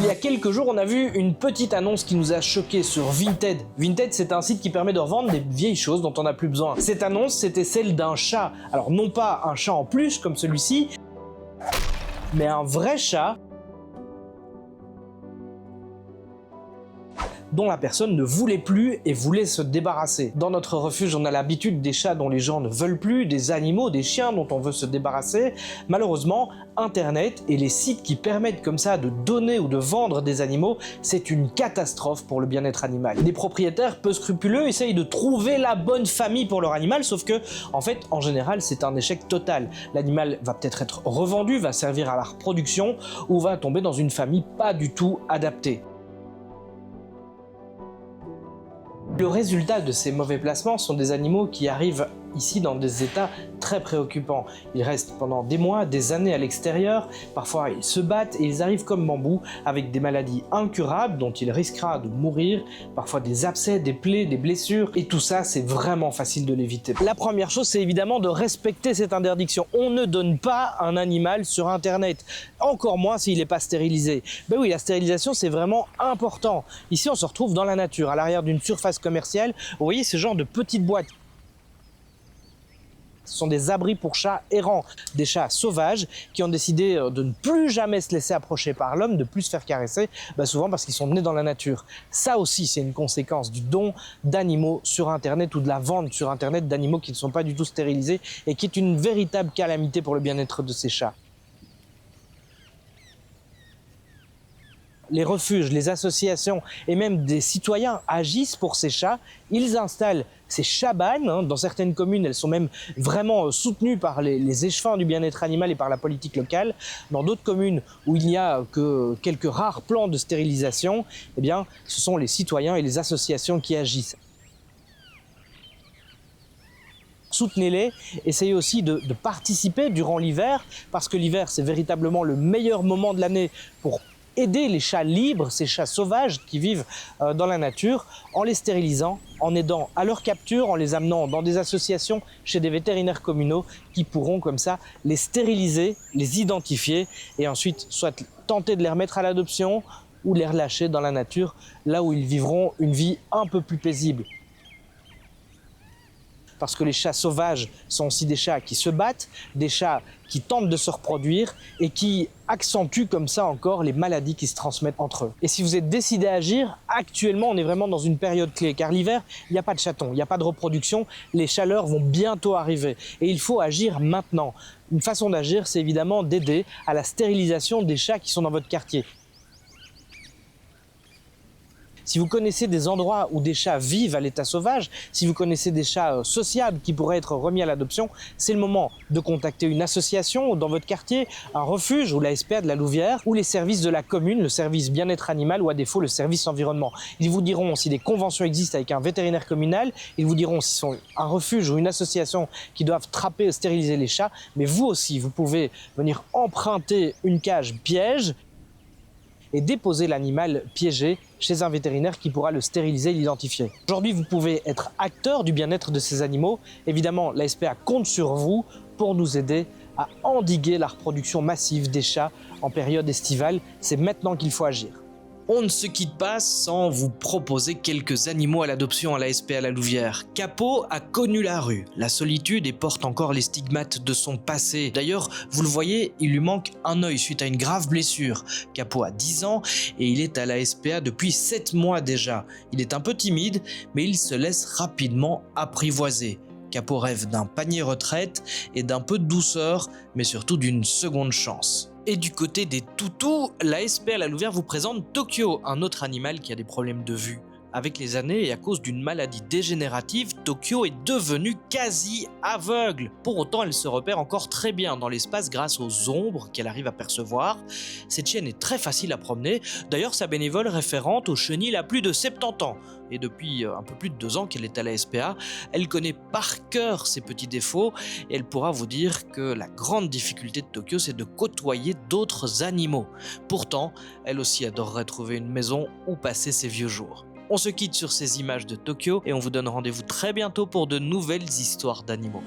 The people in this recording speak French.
Il y a quelques jours, on a vu une petite annonce qui nous a choqués sur Vinted. Vinted, c'est un site qui permet de revendre des vieilles choses dont on n'a plus besoin. Cette annonce, c'était celle d'un chat. Alors non pas un chat en peluche comme celui-ci, mais un vrai chat dont la personne ne voulait plus et voulait se débarrasser. Dans notre refuge, on a l'habitude des chats dont les gens ne veulent plus, des animaux, des chiens dont on veut se débarrasser. Malheureusement, Internet et les sites qui permettent comme ça de donner ou de vendre des animaux, c'est une catastrophe pour le bien-être animal. Des propriétaires peu scrupuleux essayent de trouver la bonne famille pour leur animal, sauf que, en fait, en général, c'est un échec total. L'animal va peut-être être revendu, va servir à la reproduction ou va tomber dans une famille pas du tout adaptée. Le résultat de ces mauvais placements sont des animaux qui arrivent ici dans des états très préoccupants. Ils restent pendant des mois, des années à l'extérieur, parfois ils se battent et ils arrivent comme bambou avec des maladies incurables dont il risquera de mourir, parfois des abcès, des plaies, des blessures, et tout ça c'est vraiment facile de l'éviter. La première chose c'est évidemment de respecter cette interdiction. On ne donne pas un animal sur internet, encore moins s'il n'est pas stérilisé. Ben oui, la stérilisation c'est vraiment important. Ici on se retrouve dans la nature, à l'arrière d'une surface commerciale, vous voyez ce genre de petites boîtes. Ce sont des abris pour chats errants, des chats sauvages qui ont décidé de ne plus jamais se laisser approcher par l'homme, de plus se faire caresser, souvent parce qu'ils sont nés dans la nature. Ça aussi, c'est une conséquence du don d'animaux sur Internet ou de la vente sur Internet d'animaux qui ne sont pas du tout stérilisés et qui est une véritable calamité pour le bien-être de ces chats. Les refuges, les associations et même des citoyens agissent pour ces chats. Ils installent ces chabanes. Dans certaines communes, elles sont même vraiment soutenues par les échevins du bien-être animal et par la politique locale. Dans d'autres communes où il n'y a que quelques rares plans de stérilisation, eh bien, ce sont les citoyens et les associations qui agissent. Soutenez-les, essayez aussi de participer durant l'hiver, parce que l'hiver, c'est véritablement le meilleur moment de l'année pour aider les chats libres, ces chats sauvages qui vivent dans la nature, en les stérilisant, en aidant à leur capture, en les amenant dans des associations chez des vétérinaires communaux qui pourront comme ça les stériliser, les identifier et ensuite soit tenter de les remettre à l'adoption ou les relâcher dans la nature, là où ils vivront une vie un peu plus paisible. Parce que les chats sauvages sont aussi des chats qui se battent, des chats qui tentent de se reproduire et qui accentuent comme ça encore les maladies qui se transmettent entre eux. Et si vous êtes décidé à agir, actuellement on est vraiment dans une période clé, car l'hiver, il n'y a pas de chatons, il n'y a pas de reproduction, les chaleurs vont bientôt arriver et il faut agir maintenant. Une façon d'agir, c'est évidemment d'aider à la stérilisation des chats qui sont dans votre quartier. Si vous connaissez des endroits où des chats vivent à l'état sauvage, si vous connaissez des chats sociables qui pourraient être remis à l'adoption, c'est le moment de contacter une association dans votre quartier, un refuge ou la SPA de la Louvière ou les services de la commune, le service bien-être animal ou à défaut le service environnement. Ils vous diront si des conventions existent avec un vétérinaire communal, ils vous diront s'ils sont un refuge ou une association qui doivent trapper ou stériliser les chats, mais vous aussi, vous pouvez venir emprunter une cage piège et déposer l'animal piégé chez un vétérinaire qui pourra le stériliser et l'identifier. Aujourd'hui, vous pouvez être acteur du bien-être de ces animaux. Évidemment, la SPA compte sur vous pour nous aider à endiguer la reproduction massive des chats en période estivale. C'est maintenant qu'il faut agir. On ne se quitte pas sans vous proposer quelques animaux à l'adoption à la SPA La Louvière. Capo a connu la rue, la solitude et porte encore les stigmates de son passé. D'ailleurs, vous le voyez, il lui manque un œil suite à une grave blessure. Capo a 10 ans et il est à la SPA depuis 7 mois déjà. Il est un peu timide, mais il se laisse rapidement apprivoiser. Capo rêve d'un panier retraite et d'un peu de douceur, mais surtout d'une seconde chance. Et du côté des toutous, la SPA La Louvière vous présente Tokyo, un autre animal qui a des problèmes de vue. Avec les années et à cause d'une maladie dégénérative, Tokyo est devenue quasi aveugle. Pour autant, elle se repère encore très bien dans l'espace grâce aux ombres qu'elle arrive à percevoir. Cette chienne est très facile à promener. D'ailleurs, sa bénévole référente au chenil a plus de 70 ans. Et depuis un peu plus de 2 ans qu'elle est à la SPA, elle connaît par cœur ses petits défauts et elle pourra vous dire que la grande difficulté de Tokyo, c'est de côtoyer d'autres animaux. Pourtant, elle aussi adorerait trouver une maison où passer ses vieux jours. On se quitte sur ces images de Tokyo et on vous donne rendez-vous très bientôt pour de nouvelles histoires d'animaux.